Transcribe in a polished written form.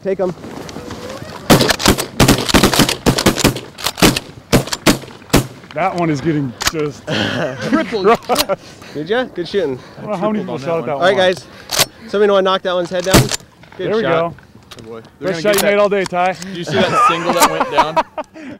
Take them. That one is getting just Triple. Did ya? Good shooting. I don't know how many people shot at that one. All right, guys. Somebody want to knock that one's head down? Good There we shot. go. Oh boy. Best shot you made all day, Ty. Did you see that single that went down?